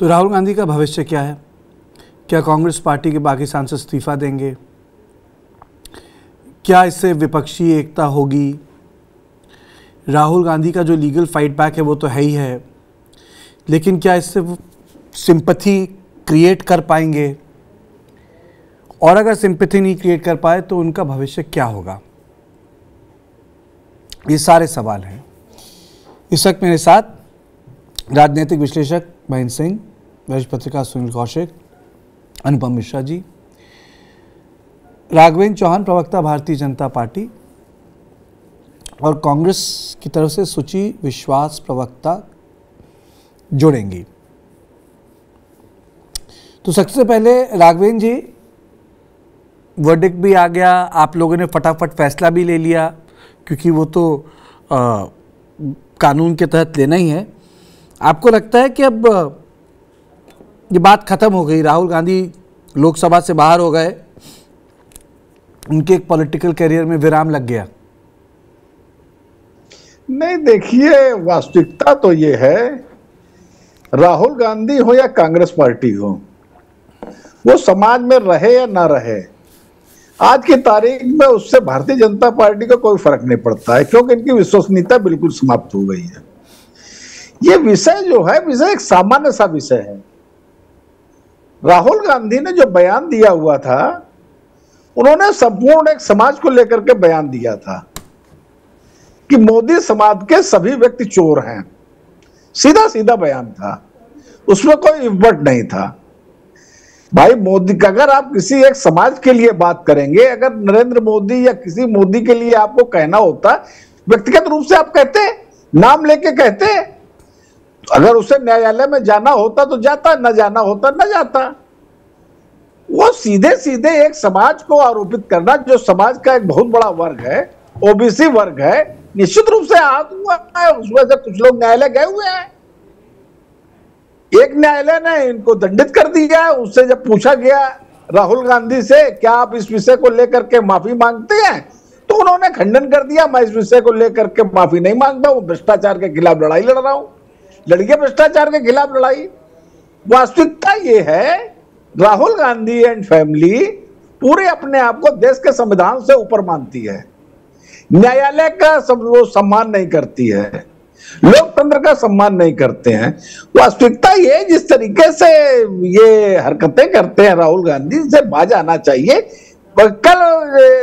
तो राहुल गांधी का भविष्य क्या है? क्या कांग्रेस पार्टी के बाकी सांसद इस्तीफा देंगे? क्या इससे विपक्षी एकता होगी? राहुल गांधी का जो लीगल फाइट बैक है वो तो है ही है, लेकिन क्या इससे वो सिंपैथी क्रिएट कर पाएंगे? और अगर सिंपैथी नहीं क्रिएट कर पाए तो उनका भविष्य क्या होगा? ये सारे सवाल हैं। इस वक्त मेरे साथ राजनीतिक विश्लेषक महेंद्र सिंह, वरिष्ठ पत्रकार सुनील कौशिक, अनुपम मिश्रा जी, राघवेंद्र चौहान प्रवक्ता भारतीय जनता पार्टी और कांग्रेस की तरफ से सुचि विश्वास प्रवक्ता जुड़ेंगी। तो सबसे पहले राघवेंद्र जी, वर्डिक्ट भी आ गया, आप लोगों ने फटाफट फैसला भी ले लिया क्योंकि वो तो कानून के तहत लेना ही है। आपको लगता है कि अब ये बात खत्म हो गई, राहुल गांधी लोकसभा से बाहर हो गए, उनके एक पॉलिटिकल करियर में विराम लग गया? नहीं, देखिए, वास्तविकता तो ये है, राहुल गांधी हो या कांग्रेस पार्टी हो, वो समाज में रहे या ना रहे, आज की तारीख में उससे भारतीय जनता पार्टी को कोई फर्क नहीं पड़ता है, क्योंकि इनकी विश्वसनीयता बिल्कुल समाप्त हो गई है। ये विषय जो है, विषय एक सामान्य सा विषय है। राहुल गांधी ने जो बयान दिया हुआ था, उन्होंने संपूर्ण एक समाज को लेकर के बयान दिया था कि मोदी समाज के सभी व्यक्ति चोर हैं। सीधा सीधा बयान था, उसमें कोई इफर्ट नहीं था। भाई मोदी का, अगर आप किसी एक समाज के लिए बात करेंगे, अगर नरेंद्र मोदी या किसी मोदी के लिए आपको कहना होता, व्यक्तिगत रूप से आप कहते, नाम लेके कहते, अगर उसे न्यायालय में जाना होता तो जाता, न जाना होता न जाता। वो सीधे सीधे एक समाज को आरोपित करना, जो समाज का एक बहुत बड़ा वर्ग है, ओबीसी वर्ग है, निश्चित रूप से आहत हुआ है। उसमें से कुछ लोग न्यायालय गए हुए हैं। एक न्यायालय ने इनको दंडित कर दिया। उससे जब पूछा गया राहुल गांधी से, क्या आप इस विषय को लेकर के माफी मांगते हैं, तो उन्होंने खंडन कर दिया, मैं इस विषय को लेकर के माफी नहीं मांगता हूं, भ्रष्टाचार के खिलाफ लड़ाई लड़ रहा हूं। लड़िए भ्रष्टाचार के खिलाफ लड़ाई। वास्तविकता ये है, राहुल गांधी एंड फैमिली पूरे अपने आप को देश के संविधान से ऊपर मानती है, न्यायालय का वो सम्मान नहीं करती है, लोकतंत्र का सम्मान नहीं करते हैं। वास्तविकता ये, जिस तरीके से ये हरकतें करते हैं राहुल गांधी, से बाज आना चाहिए। कल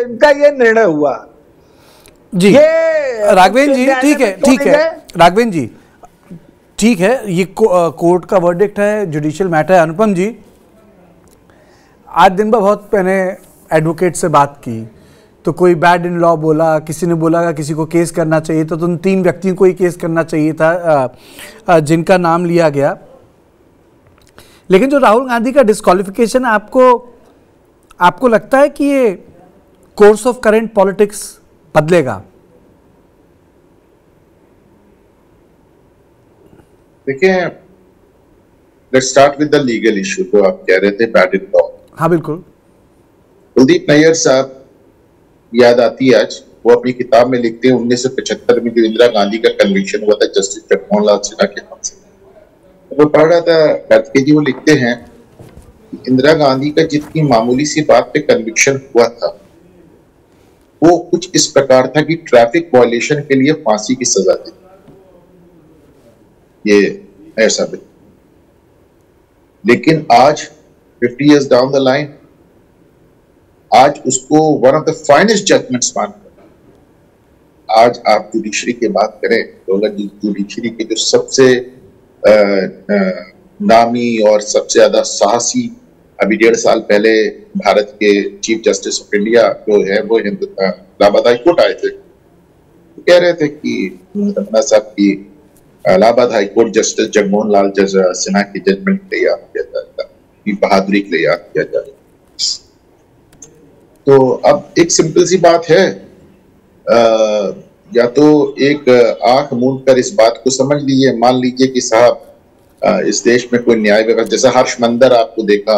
इनका ये निर्णय हुआ जी, राघवेंद्र जी, ठीक है राघवेंद्र जी, ठीक है, ये कोर्ट का वर्डिक्ट है, जुडिशियल मैटर है। अनुपम जी, आज दिन भर बहुत मैंने एडवोकेट से बात की, तो कोई बैड इन लॉ बोला, किसी ने बोला किसी को केस करना चाहिए तो उन 3 व्यक्तियों को ही केस करना चाहिए था जिनका नाम लिया गया। लेकिन जो राहुल गांधी का डिस्क्वालिफिकेशन, आपको लगता है कि ये कोर्स ऑफ करंट पॉलिटिक्स बदलेगा? देखिए, let's start with the legal issue. तो आप कह रहे थे बैड इन लॉ। हाँ, बिल्कुल। कुलदीप नैयर साहब याद आती है आज, वो अपनी किताब में लिखते हैं 1975 में जो इंदिरा गांधी का कन्विक्शन हुआ था जस्टिस जगमोहन लाल सिन्हा के हाथ से। वो पढ़ रहा था कार्तिकेय जी, वो लिखते हैं इंदिरा गांधी का जितनी मामूली सी बात पे कन्विक्शन हुआ था, वो कुछ इस प्रकार था कि ट्रैफिक वायलेशन के लिए फांसी की सजा दी। ये ऐसा भी, लेकिन आज 50 years डाउन द लाइन, आज उसको one of the finest judgements मानकर आज आप जुडिशरी की बात करें तो जुडिशरी के जो सबसे नामी और सबसे ज्यादा साहसी, अभी 1.5 साल पहले भारत के चीफ जस्टिस ऑफ इंडिया जो है वो इलाहाबाद हाई कोर्ट आए थे, तो कह रहे थे कि रमन्ना साहब की Allahabad high court justice Jagmohan Lal Sinha की जजमेंट के लिए याद किया जाएगा, बहादुरी के लिए याद किया जाएगा। तो अब एक सिंपल सी बात है, या तो एक आंख मूंद कर इस बात को समझ लीजिए, मान लीजिए कि साहब इस देश में कोई न्याय व्यवस्था, जैसा हर्ष मंदर आपको देखा,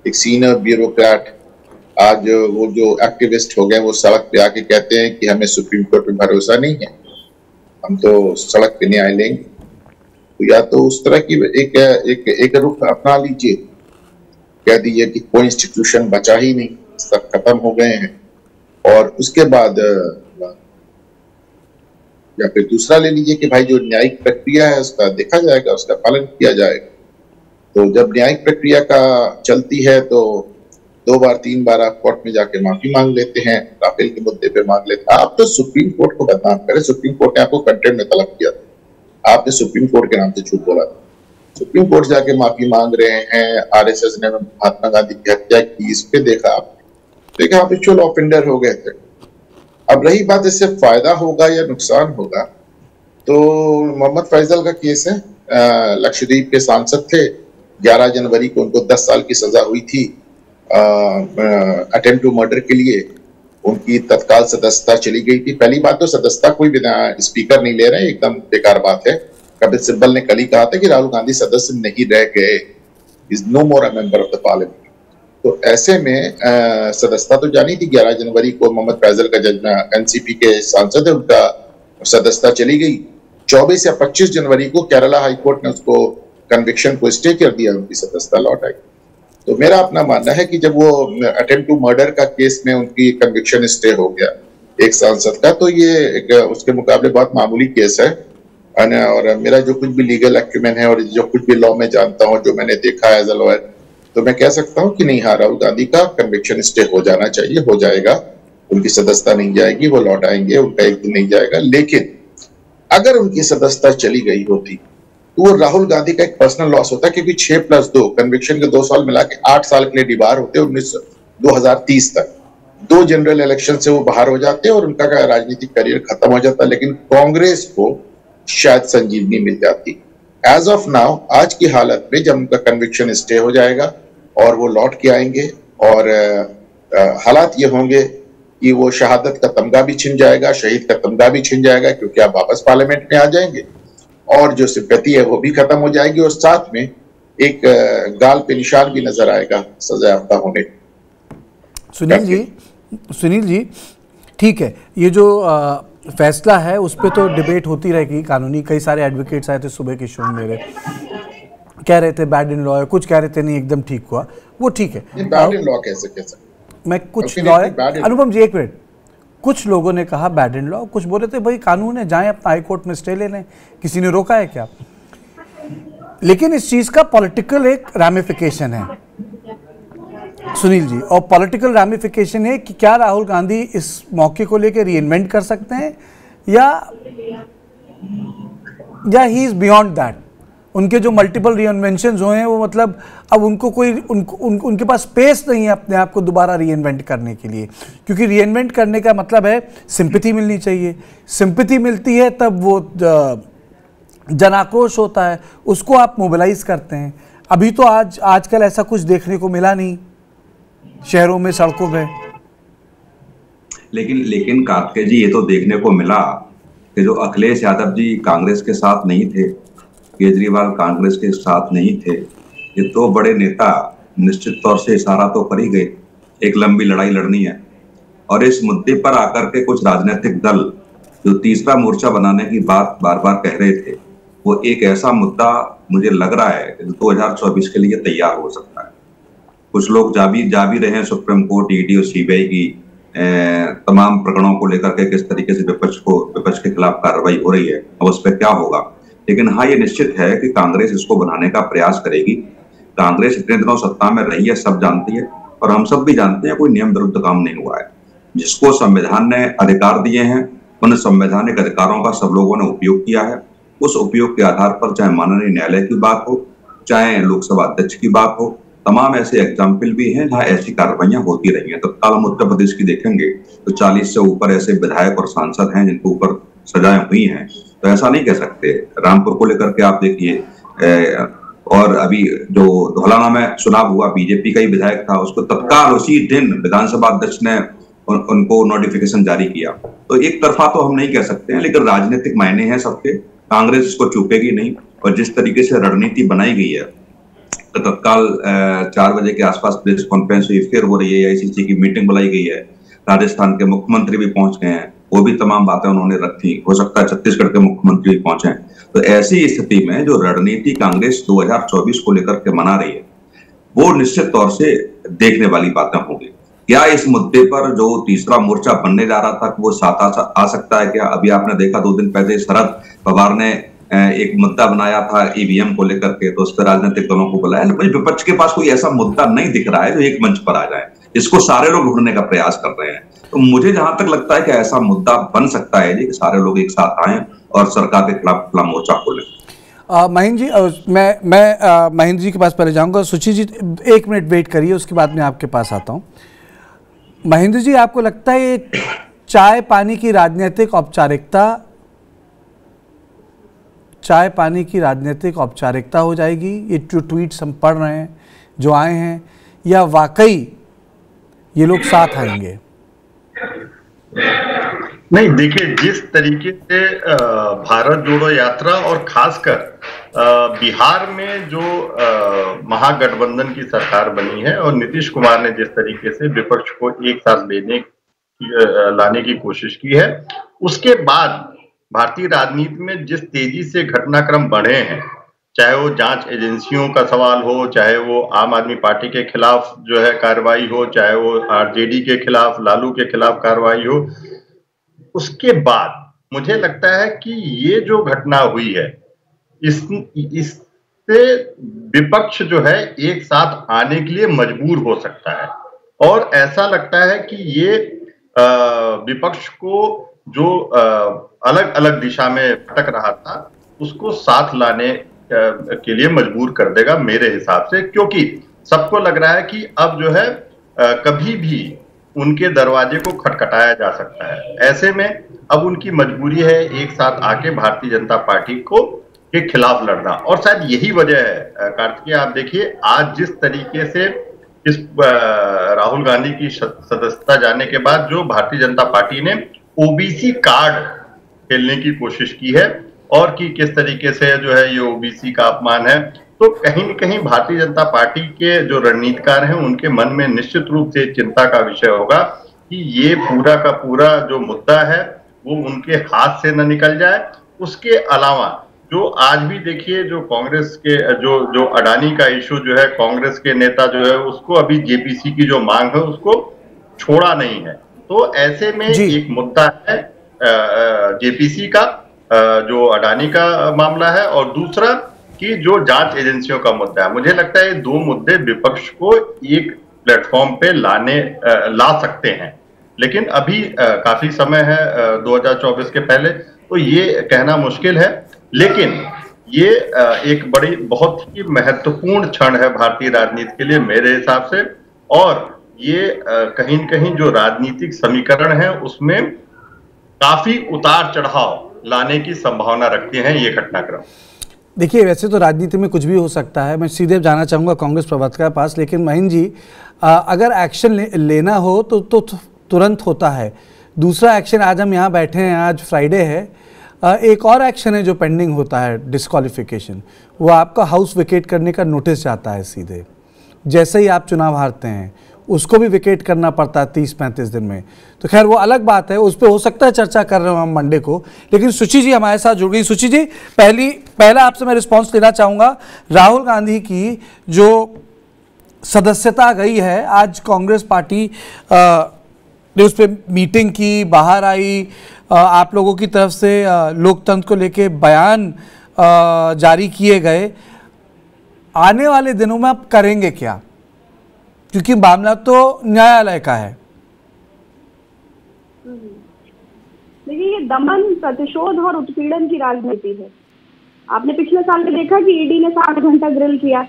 एक सीनियर ब्यूरोक्रेट, आज वो जो एक्टिविस्ट हो गए वो सड़क पे आके कहते हैं कि हमें सुप्रीम कोर्ट पे भरोसा नहीं है, हम तो सड़क पे न्याय लेंगे। तो या तो उस तरह की एक रुख अपना लीजिए, कह दीजिए कि कोई इंस्टीट्यूशन बचा ही नहीं, सब खत्म हो गए हैं, और उसके बाद या फिर दूसरा ले लीजिए कि भाई जो न्यायिक प्रक्रिया है उसका देखा जाएगा, उसका पालन किया जाएगा। तो जब न्यायिक प्रक्रिया का चलती है तो 2 बार 3 बार आप कोर्ट में जाके माफी मांग लेते हैं, राफेल के मुद्दे पे मांग लेते हैं। आप तो सुप्रीम कोर्ट को बदनाम करें, सुप्रीम कोर्ट ने आपको कंटेम्प्ट में तलब किया था, आपने सुप्रीम कोर्ट के नाम से झूठ बोला था, सुप्रीम कोर्ट जाके माफी मांग रहे हैं। आरएसएस ने महात्मा गांधी की हत्या की, इस पे देखा आप एक्चुअल ऑफेंडर हो गए थे। अब रही बात इससे फायदा होगा या नुकसान होगा, तो मोहम्मद फैजल का केस है, लक्षद्वीप के सांसद थे, 11 जनवरी को उनको 10 साल की सजा हुई थी अटेम्प्ट टू मर्डर के लिए, उनकी तत्काल सदस्यता चली गई थी। पहली बात तो सदस्यता कोई स्पीकर नहीं ले रहे, एकदम बेकार बात है। कपिल सिब्बल ने कल ही कहा था कि राहुल गांधी सदस्य नहीं रह गए, is no more a member of the parliament. तो ऐसे में सदस्यता तो जानी थी, 11 जनवरी को मोहम्मद फैजल का जज एनसीपी के सांसद है, उनका सदस्यता चली गई। 24 या 25 जनवरी को केरला हाईकोर्ट ने उसको कन्विक्शन को स्टे कर दिया, उनकी सदस्यता लौट आई। तो मेरा अपना मानना है कि जब वो अटेम्प्ट टू मर्डर का केस में उनकी कन्विक्शन स्टे हो गया एक सांसद का, तो ये उसके मुकाबले बहुत मामूली केस है। और मेरा जो कुछ भी लीगल एक्यूमेन है और जो कुछ भी लॉ में जानता हूँ, जो मैंने देखा है एज अ लॉयर, तो मैं कह सकता हूँ कि नहीं, हाँ, राहुल गांधी का कन्विक्शन स्टे हो जाना चाहिए, हो जाएगा, उनकी सदस्यता नहीं जाएगी, वो लौट आएंगे, उनका एक दिन नहीं जाएगा। लेकिन अगर उनकी सदस्यता चली गई होती तो वो राहुल गांधी का एक पर्सनल लॉस होता, क्योंकि 6+2 कन्विक्शन के 2 साल मिला के 8 साल के लिए डिबार होते 2030 तक। 2 जनरल इलेक्शन से वो बाहर हो जाते और उनका राजनीतिक करियर खत्म हो जाता। लेकिन कांग्रेस को शायद संजीवनी मिल जाती। एज ऑफ नाउ, आज की हालत में जब उनका कन्विक्शन स्टे हो जाएगा और वो लौट के आएंगे, और हालात ये होंगे कि वो शहादत का तमगा भी छिन जाएगा, शहीद का तमगा भी छिन जाएगा, क्योंकि आप वापस पार्लियामेंट में आ जाएंगे, और जो सिंपैथी है वो भी खत्म हो जाएगी, और साथ में एक गाल पे निशान भी नजर आएगा सजा याफ्ता होने। सुनील जी, ठीक है, ये जो फैसला है उस पर तो डिबेट होती रहेगी कानूनी। कई सारे एडवोकेट्स आए थे सुबह के शो में, कह रहे थे बैड इन लॉ है, कुछ कह रहे थे नहीं एकदम ठीक हुआ, वो ठीक है। बैड इन लॉ कैसे मैं कुछ लॉयर, अनुपम जी एक मिनट, कुछ लोगों ने कहा बैड इन लॉ, कुछ बोले थे भाई कानून है, जाएं अपना हाई कोर्ट में स्टे ले लें, किसी ने रोका है क्या? लेकिन इस चीज का पॉलिटिकल एक रैमिफिकेशन है सुनील जी, और पॉलिटिकल रैमिफिकेशन है कि क्या राहुल गांधी इस मौके को लेकर रीइन्वेंट कर सकते हैं या ही इज बियॉन्ड दैट। उनके जो मल्टीपल रीइन्वेंशंस हुए हैं वो मतलब अब उनको कोई उनके पास स्पेस नहीं है अपने आप को दोबारा रीइन्वेंट करने के लिए, क्योंकि रीइन्वेंट करने का मतलब है सिंपैथी मिलनी चाहिए, सिंपैथी मिलती है तब वो जन आक्रोश होता है, उसको आप मोबिलाइज करते हैं। अभी तो आजकल ऐसा कुछ देखने को मिला नहीं शहरों में, सड़कों में। लेकिन कार्तिकेय जी, ये तो देखने को मिला कि जो अखिलेश यादव जी कांग्रेस के साथ नहीं थे, केजरीवाल कांग्रेस के साथ नहीं थे, ये तो बड़े नेता निश्चित तौर से इशारा तो कर ही गए, एक लंबी लड़ाई लड़नी है। और इस मुद्दे पर आकर के कुछ राजनीतिक दल जो तीसरा मोर्चा बनाने की बात बार बार कह रहे थे, वो एक ऐसा मुद्दा मुझे लग रहा है 2024 के लिए तैयार हो सकता है। कुछ लोग जा भी रहे हैं सुप्रीम कोर्ट, ईडी और सीबीआई की तमाम प्रकरणों को लेकर के किस तरीके से विपक्ष के खिलाफ कार्रवाई हो रही है, अब उस पर क्या होगा। लेकिन हाँ, ये निश्चित है कि कांग्रेस इसको बनाने का प्रयास करेगी। कांग्रेस इतने दिनों सत्ता में रही है, सब जानती है, और हम सब भी जानते हैं कोई नियम विरुद्ध काम नहीं हुआ है। जिसको संविधान ने अधिकार दिए हैं, उन संवैधानिक अधिकारों का सब लोगों ने उपयोग किया है। उस उपयोग के आधार पर चाहे माननीय न्यायालय की बात हो, चाहे लोकसभा अध्यक्ष की बात हो, तमाम ऐसे एग्जाम्पल भी हैं जहाँ ऐसी कार्रवाइयां होती रही हैं। तत्काल हम उत्तर प्रदेश की देखेंगे तो 40 से ऊपर ऐसे विधायक और सांसद हैं जिनके ऊपर सजाएं हुई हैं। तो ऐसा नहीं कह सकते। रामपुर को लेकर के आप देखिए, और अभी जो धौलाना में चुनाव हुआ, बीजेपी का ही विधायक था, उसको तत्काल उसी दिन विधानसभा अध्यक्ष ने उनको नोटिफिकेशन जारी किया। तो एक तरफा तो हम नहीं कह सकते हैं, लेकिन राजनीतिक मायने हैं सबके। कांग्रेस इसको चूकेगी नहीं, और जिस तरीके से रणनीति बनाई गई है, तो तत्काल 4 बजे के आसपास प्रेस कॉन्फ्रेंस हुई, फिर हो रही है, आईसीसी की मीटिंग बुलाई गई है, राजस्थान के मुख्यमंत्री भी पहुंच गए हैं, वो भी तमाम बातें उन्होंने रखी, हो सकता है छत्तीसगढ़ के मुख्यमंत्री भी पहुंचे हैं। तो ऐसी स्थिति में जो रणनीति कांग्रेस 2024 को लेकर के मना रही है वो निश्चित तौर से देखने वाली बातें होंगी। क्या इस मुद्दे पर जो तीसरा मोर्चा बनने जा रहा था वो साथ आ सकता है क्या? अभी आपने देखा 2 दिन पहले शरद पवार ने एक मुद्दा बनाया था ईवीएम को लेकर के, तो उस पर राजनीतिक दलों को बुलाया, लेकिन विपक्ष के पास कोई ऐसा मुद्दा नहीं दिख रहा है जो एक मंच पर आ जाए। इसको सारे लोग ढूंढने का प्रयास कर रहे हैं। तो मुझे जहां तक लगता है कि ऐसा मुद्दा बन सकता है जी कि सारे लोग एक साथ आए और सरकार के खिलाफ खुला मोर्चा खोलें। महेंद्र जी, मैं महेंद्र जी के पास पहले जाऊंगा। सुची जी 1 मिनट वेट करिए, उसके बाद मैं आपके पास आता हूं। महेंद्र जी, आपको लगता है ये चाय पानी की राजनीतिक औपचारिकता हो जाएगी, ये जो ट्वीट्स हम पढ़ रहे हैं जो आए हैं, या वाकई ये लोग साथ आएंगे? नहीं, देखिए, जिस तरीके से भारत जोड़ो यात्रा और खासकर बिहार में जो महागठबंधन की सरकार बनी है और नीतीश कुमार ने जिस तरीके से विपक्ष को एक साथ लाने की कोशिश की है, उसके बाद भारतीय राजनीति में जिस तेजी से घटनाक्रम बढ़े हैं, चाहे वो जांच एजेंसियों का सवाल हो, चाहे वो आम आदमी पार्टी के खिलाफ जो है कार्रवाई हो, चाहे वो आरजेडी के खिलाफ, लालू के खिलाफ कार्रवाई हो, उसके बाद मुझे लगता है कि ये जो घटना हुई है इससे विपक्ष जो है एक साथ आने के लिए मजबूर हो सकता है। और ऐसा लगता है कि ये विपक्ष को जो अलग अलग दिशा में भटक रहा था उसको साथ लाने के लिए मजबूर कर देगा मेरे हिसाब से, क्योंकि सबको लग रहा है कि अब जो है कभी भी उनके दरवाजे को खटखटाया जा सकता है। ऐसे में अब उनकी मजबूरी है एक साथ आके भारतीय जनता पार्टी के खिलाफ लड़ना। और शायद यही वजह है कार्तिकेय, आप देखिए आज जिस तरीके से इस राहुल गांधी की सदस्यता जाने के बाद जो भारतीय जनता पार्टी ने ओबीसी कार्ड खेलने की कोशिश की है और कि किस तरीके से जो है ये ओबीसी का अपमान है, तो कहीं न कहीं भारतीय जनता पार्टी के जो रणनीतिकार हैं उनके मन में निश्चित रूप से चिंता का विषय होगा कि ये पूरा का पूरा जो मुद्दा है वो उनके हाथ से न निकल जाए। उसके अलावा जो आज भी देखिए जो कांग्रेस के जो अडानी का इशू जो है, कांग्रेस के नेता जो है उसको अभी जेपीसी की जो मांग है उसको छोड़ा नहीं है। तो ऐसे में एक मुद्दा है जेपीसी का जो अडानी का मामला है, और दूसरा कि जो जांच एजेंसियों का मुद्दा है। मुझे लगता है 2 मुद्दे विपक्ष को एक प्लेटफॉर्म पे ला सकते हैं, लेकिन अभी काफी समय है 2024 के पहले, तो ये कहना मुश्किल है। लेकिन ये एक बहुत ही महत्वपूर्ण क्षण है भारतीय राजनीति के लिए मेरे हिसाब से, और ये कहीं न कहीं जो राजनीतिक समीकरण है उसमें काफी उतार चढ़ाव लाने की संभावना रखते हैं ये घटनाक्रम। देखिए, वैसे तो राजनीति में कुछ भी हो सकता है। मैं सीधे जाना चाहूँगा कांग्रेस प्रवक्ता के पास, लेकिन महेंद्र जी अगर एक्शन लेना हो तो तुरंत होता है। दूसरा एक्शन, आज हम यहाँ बैठे हैं, आज फ्राइडे है, एक और एक्शन है जो पेंडिंग होता है, डिस्क्वालिफिकेशन। वो आपका हाउस विकेट करने का नोटिस जाता है सीधे, जैसे ही आप चुनाव हारते हैं उसको भी विकेट करना पड़ता है 30-35 दिन में। तो खैर वो अलग बात है, उस पर हो सकता है चर्चा कर रहे हो हम मंडे को। लेकिन सुची जी हमारे साथ जुड़ गई। सुची जी, पहला आपसे मैं रिस्पॉन्स लेना चाहूँगा। राहुल गांधी की जो सदस्यता गई है, आज कांग्रेस पार्टी ने उस पर मीटिंग की, बाहर आई, आप लोगों की तरफ से लोकतंत्र को लेके बयान जारी किए गए। आने वाले दिनों में आप करेंगे क्या, क्योंकि मामला तो न्यायालय का है? देखिए, ये दमन, प्रतिशोध और उत्पीड़न की राजनीति है। आपने पिछले साल में देखा कि ईडी ने 60 घंटा ग्रिल किया,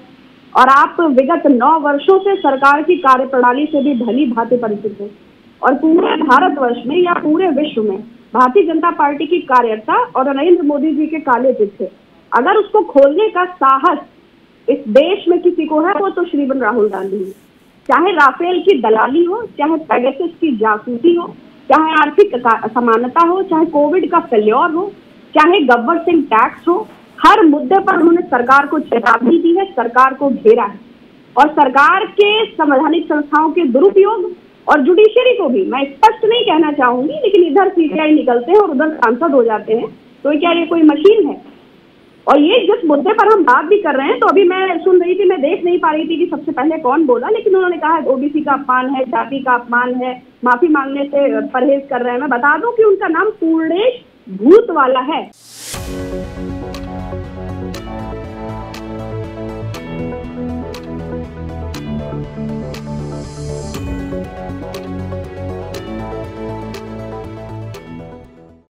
और आप विगत 9 वर्षों से सरकार की कार्यप्रणाली से भी भली भांति परिचित हैं। और पूरे भारतवर्ष में या पूरे विश्व में भारतीय जनता पार्टी की कार्यकर्ता और नरेंद्र मोदी जी के काले चिट्ठे, अगर उसको खोलने का साहस इस देश में किसी को है वो तो श्रीमान राहुल गांधी है। चाहे राफेल की दलाली हो, चाहे पेगासस की जासूसी हो, चाहे आर्थिक असमानता हो, चाहे कोविड का फेल्योर हो, चाहे गब्बर सिंह टैक्स हो, हर मुद्दे पर उन्होंने सरकार को चेतावनी दी है, सरकार को घेरा है। और सरकार के संवैधानिक संस्थाओं के दुरुपयोग और जुडिशरी को भी मैं स्पष्ट नहीं कहना चाहूंगी, लेकिन इधर सीबीआई निकलते हैं और उधर सांसद हो जाते हैं, तो क्या ये कोई मशीन है? और ये जिस मुद्दे पर हम बात भी कर रहे हैं, तो अभी मैं सुन रही थी, मैं देख नहीं पा रही थी कि सबसे पहले कौन बोला, लेकिन उन्होंने कहा ओबीसी का अपमान है, जाति का अपमान है, माफी मांगने से परहेज कर रहे हैं। मैं बता दूं कि उनका नाम पूर्णेश भूतवाला है।